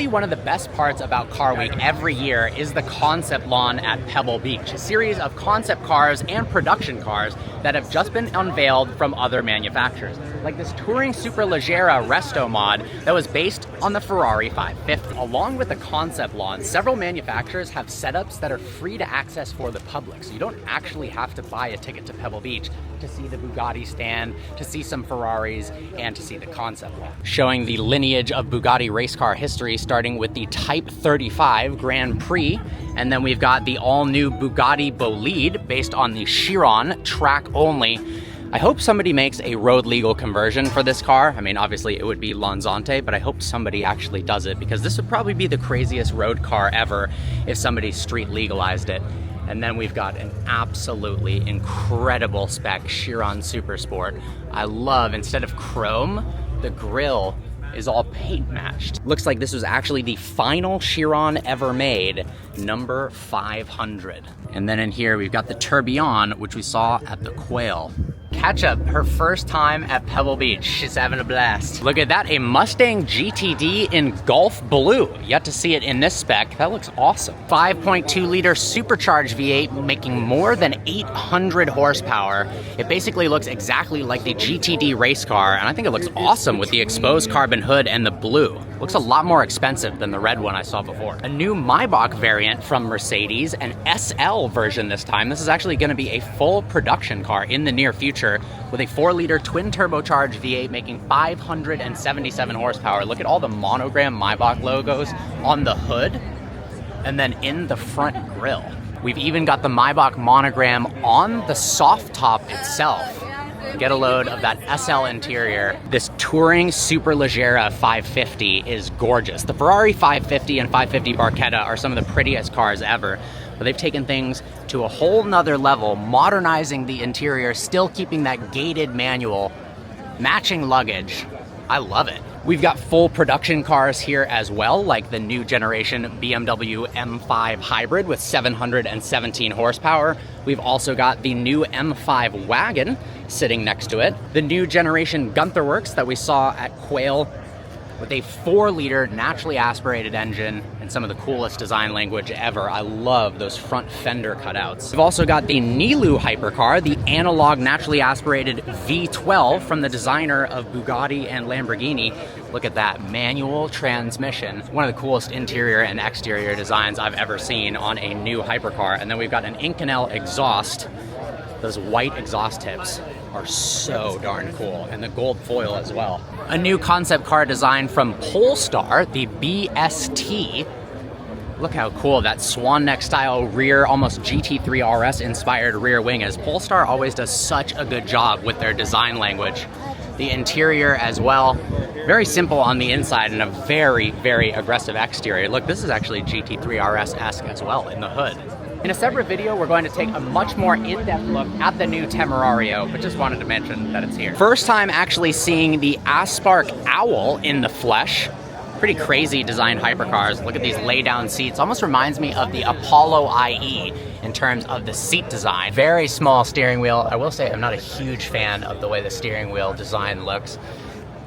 Probably one of the best parts about Car Week every year is the concept lawn at Pebble Beach, a series of concept cars and production cars that have just been unveiled from other manufacturers. Like this Touring Superleggera resto mod that was based on the Ferrari 550. Along with the concept lawn, several manufacturers have setups that are free to access for the public, so you don't actually have to buy a ticket to Pebble Beach to see the Bugatti stand, to see some Ferraris, and to see the concept lawn. Showing the lineage of Bugatti race car history, starting with the Type 35 Grand Prix, and then we've got the all-new Bugatti Bolide based on the Chiron track only. I hope somebody makes a road legal conversion for this car. I mean, obviously it would be Lanzante, but I hope somebody actually does it, because this would probably be the craziest road car ever if somebody street legalized it. And then we've got an absolutely incredible spec Chiron Super Sport. I love, instead of chrome, the grille is all paint matched. Looks like this was actually the final Chiron ever made, number 500. And then in here we've got the Tourbillon, which we saw at the Quail. Ketchup, her first time at Pebble Beach. She's having a blast. Look at that, a Mustang GTD in Gulf Blue. Yet to see it in this spec. That looks awesome. 5.2 liter supercharged V8 making more than 800 horsepower. It basically looks exactly like the GTD race car, and I think it looks awesome with the exposed carbon hood and the blue. Looks a lot more expensive than the red one I saw before. A new Maybach variant from Mercedes, an SL version this time. This is actually gonna be a full production car in the near future, with a 4-liter twin turbocharged V8 making 577 horsepower. Look at all the monogram Maybach logos on the hood and then in the front grille. We've even got the Maybach monogram on the soft top itself. Get a load of that SL interior. This Touring Superleggera 550 is gorgeous. The Ferrari 550 and 550 Barchetta are some of the prettiest cars ever, but they've taken things to a whole nother level, modernizing the interior, still keeping that gated manual, matching luggage. I love it. We've got full production cars here as well, like the new generation BMW M5 Hybrid with 717 horsepower. We've also got the new M5 Wagon sitting next to it. The new generation Gunther Works that we saw at Quail with a 4-liter naturally aspirated engine and some of the coolest design language ever. I love those front fender cutouts. We've also got the Nilu hypercar, the analog naturally aspirated V12 from the designer of Bugatti and Lamborghini. Look at that manual transmission. One of the coolest interior and exterior designs I've ever seen on a new hypercar. And then we've got an Inconel exhaust. Those white exhaust tips are so darn cool, and the gold foil as well. A new concept car design from Polestar, the BST. Look how cool that swan neck style rear, almost GT3 RS inspired rear wing is. Polestar always does such a good job with their design language. The interior as well, very simple on the inside and a very, very aggressive exterior. Look, this is actually GT3 RS-esque as well in the hood. In a separate video, we're going to take a much more in-depth look at the new Temerario, but just wanted to mention that it's here. First time actually seeing the Aspark Owl in the flesh. Pretty crazy designed hypercars. Look at these lay-down seats. Almost reminds me of the Apollo IE in terms of the seat design. Very small steering wheel. I will say I'm not a huge fan of the way the steering wheel design looks.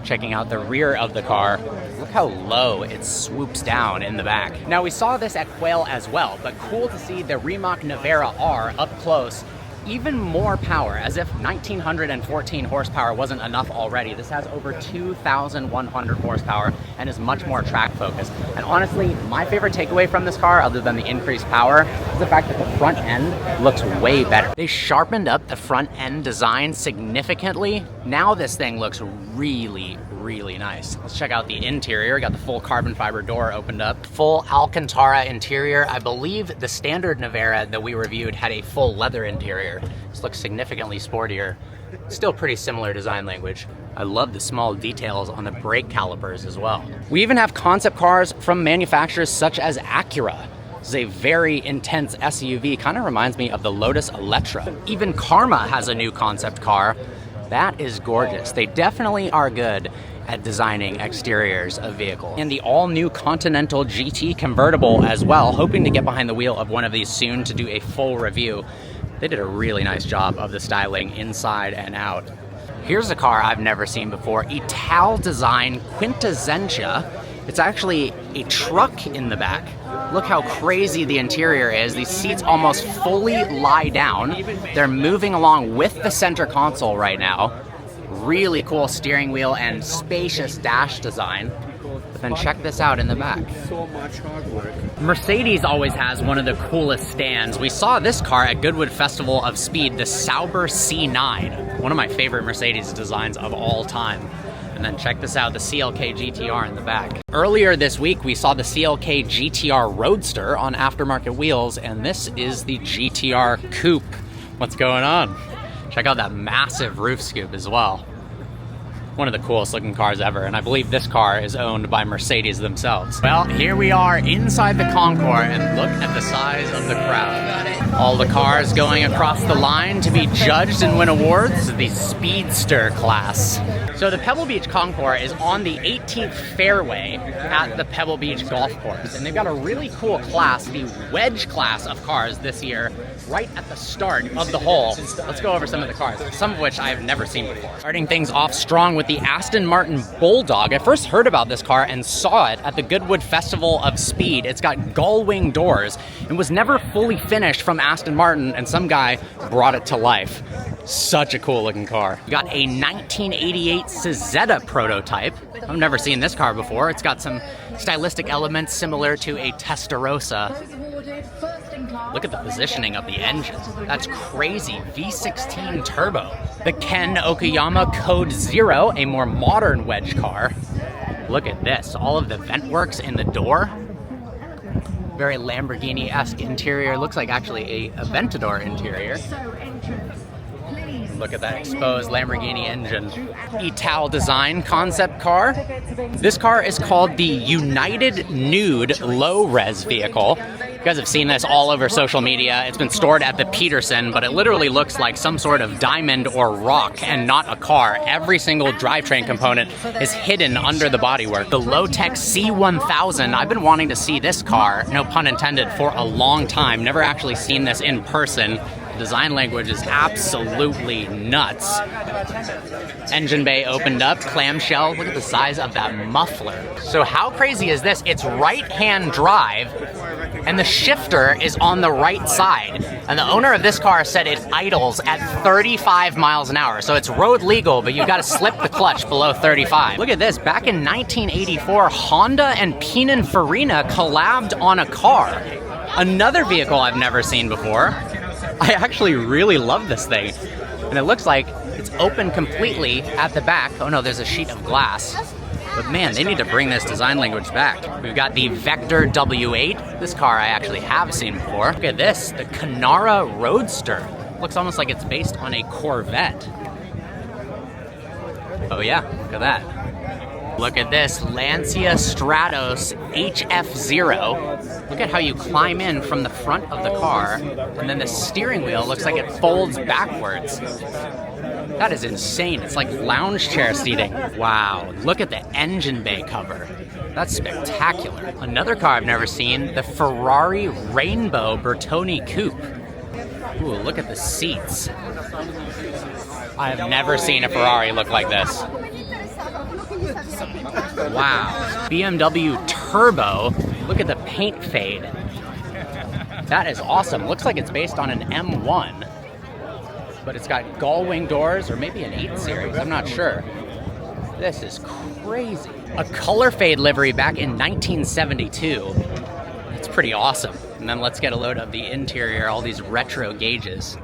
Checking out the rear of the car. Look how low it swoops down in the back. Now we saw this at Quail as well, but cool to see the Rimac Nevera R up close. Even more power, as if 1914 horsepower wasn't enough already. This has over 2,100 horsepower and is much more track focused. And honestly, my favorite takeaway from this car, other than the increased power, is the fact that the front end looks way better. They sharpened up the front end design significantly. Now this thing looks really, really nice. Let's check out the interior. Got the full carbon fiber door opened up. Full Alcantara interior. I believe the standard Nevera that we reviewed had a full leather interior. This looks significantly sportier. Still pretty similar design language. I love the small details on the brake calipers as well. We even have concept cars from manufacturers such as Acura. This is a very intense SUV. Kind of reminds me of the Lotus Electra. Even Karma has a new concept car. That is gorgeous. They definitely are good at designing exteriors of vehicles. And the all-new Continental GT convertible as well, hoping to get behind the wheel of one of these soon to do a full review. They did a really nice job of the styling inside and out. Here's a car I've never seen before, Ital Design Quintessentia It's actually a truck in the back. Look how crazy the interior is. These seats almost fully lie down. They're moving along with the center console right now. Really cool steering wheel and spacious dash design. But then check this out in the back. So much hard work. Mercedes always has one of the coolest stands. We saw this car at Goodwood Festival of Speed, the Sauber C9. One of my favorite Mercedes designs of all time. And then check this out, the CLK GTR in the back. Earlier this week, we saw the CLK GTR Roadster on aftermarket wheels, and this is the GTR Coupe. What's going on? Check out that massive roof scoop as well. One of the coolest looking cars ever, and I believe this car is owned by Mercedes themselves. Well, here we are inside the concours, and look at the size of the crowd. All the cars going across the line to be judged and win awards. The Speedster class. So the Pebble Beach Concours is on the 18th fairway at the Pebble Beach Golf Course, and they've got a really cool class, the wedge class of cars this year, right at the start of the hole. Let's go over some of the cars, some of which I've never seen before. Starting things off strong with the Aston Martin Bulldog. I first heard about this car and saw it at the Goodwood Festival of Speed. It's got gull-wing doors and was never fully finished from Aston Martin, and some guy brought it to life. Such a cool looking car. We got a 1988 Cizetta prototype. I've never seen this car before. It's got some stylistic elements similar to a Testarossa. Look at the positioning of the engine. That's crazy. V16 turbo. The Ken Okayama Code Zero, a more modern wedge car. Look at this. All of the vent works in the door. Very Lamborghini-esque interior. Looks like actually a Aventador interior. Look at that exposed Lamborghini engine. Ital design concept car. This car is called the United Nude low-res vehicle. You guys have seen this all over social media. It's been stored at the Peterson, but it literally looks like some sort of diamond or rock and not a car. Every single drivetrain component is hidden under the bodywork. The Low-Tech C1000, I've been wanting to see this car, no pun intended, for a long time. Never actually seen this in person. Design language is absolutely nuts. Engine bay opened up, clamshell. Look at the size of that muffler. So how crazy is this? It's right-hand drive, and the shifter is on the right side. And the owner of this car said it idles at 35 miles an hour. So it's road legal, but you've got to slip the clutch below 35. Look at this. Back in 1984, Honda and Pininfarina collabed on a car. Another vehicle I've never seen before. I actually really love this thing. And it looks like it's open completely at the back. Oh no, there's a sheet of glass. But man, they need to bring this design language back. We've got the Vector W8. This car I actually have seen before. Look at this, the Canara Roadster. Looks almost like it's based on a Corvette. Oh yeah, look at that. Look at this, Lancia Stratos HF0. Look at how you climb in from the front of the car, and then the steering wheel looks like it folds backwards. That is insane. It's like lounge chair seating. Wow, look at the engine bay cover. That's spectacular. Another car I've never seen, the Ferrari Rainbow Bertoni Coupe. Ooh, look at the seats. I have never seen a Ferrari look like this. Wow. BMW Turbo. Look at the paint fade. That is awesome. Looks like it's based on an M1. But it's got gull-wing doors, or maybe an 8 Series. I'm not sure. This is crazy. A color fade livery back in 1972. It's pretty awesome. And then let's get a load of the interior, all these retro gauges.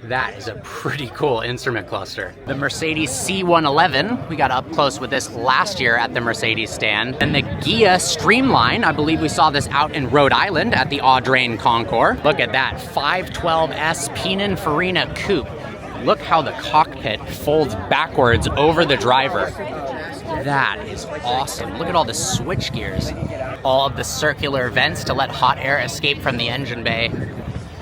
That is a pretty cool instrument cluster. The Mercedes C111, we got up close with this last year at the Mercedes stand. And the Ghia Streamline, I believe we saw this out in Rhode Island at the Audrain Concours. Look at that, 512S Pininfarina Coupe. Look how the cockpit folds backwards over the driver. That is awesome. Look at all the switch gears. All of the circular vents to let hot air escape from the engine bay.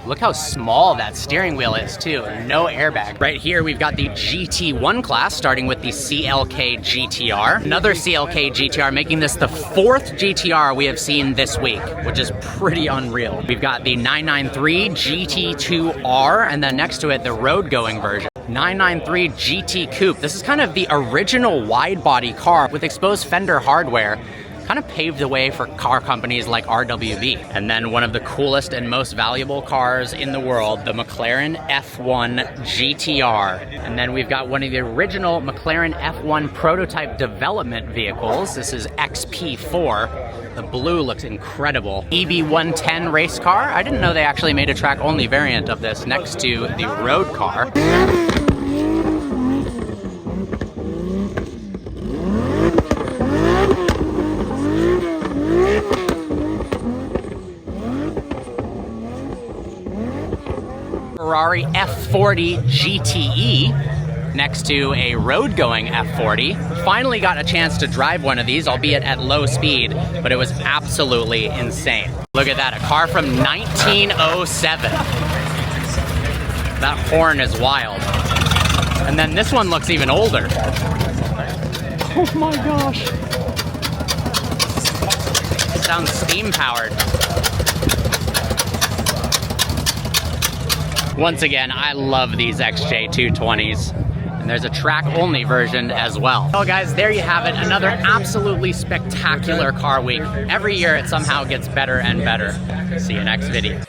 Look how small that steering wheel is too, no airbag. Right here we've got the GT1 class, starting with the CLK GTR. Another CLK GTR, making this the 4th GTR we have seen this week, which is pretty unreal. We've got the 993 GT2R, and then next to it, the road-going version. 993 GT Coupe. This is kind of the original wide-body car with exposed fender hardware. kind of paved the way for car companies like RWB. And then one of the coolest and most valuable cars in the world, the McLaren F1 GTR. And then we've got one of the original McLaren F1 prototype development vehicles. This is XP4. The blue looks incredible. EB110 race car. I didn't know they actually made a track-only variant of this next to the road car. Ferrari F40 GTE next to a road-going F40. Finally got a chance to drive one of these, albeit at low speed, but it was absolutely insane. Look at that, a car from 1907. That horn is wild. And then this one looks even older. Oh my gosh. It sounds steam-powered. Once again, I love these XJ220s. And there's a track-only version as well. Well guys, there you have it. Another absolutely spectacular car week. Every year it somehow gets better and better. See you next video.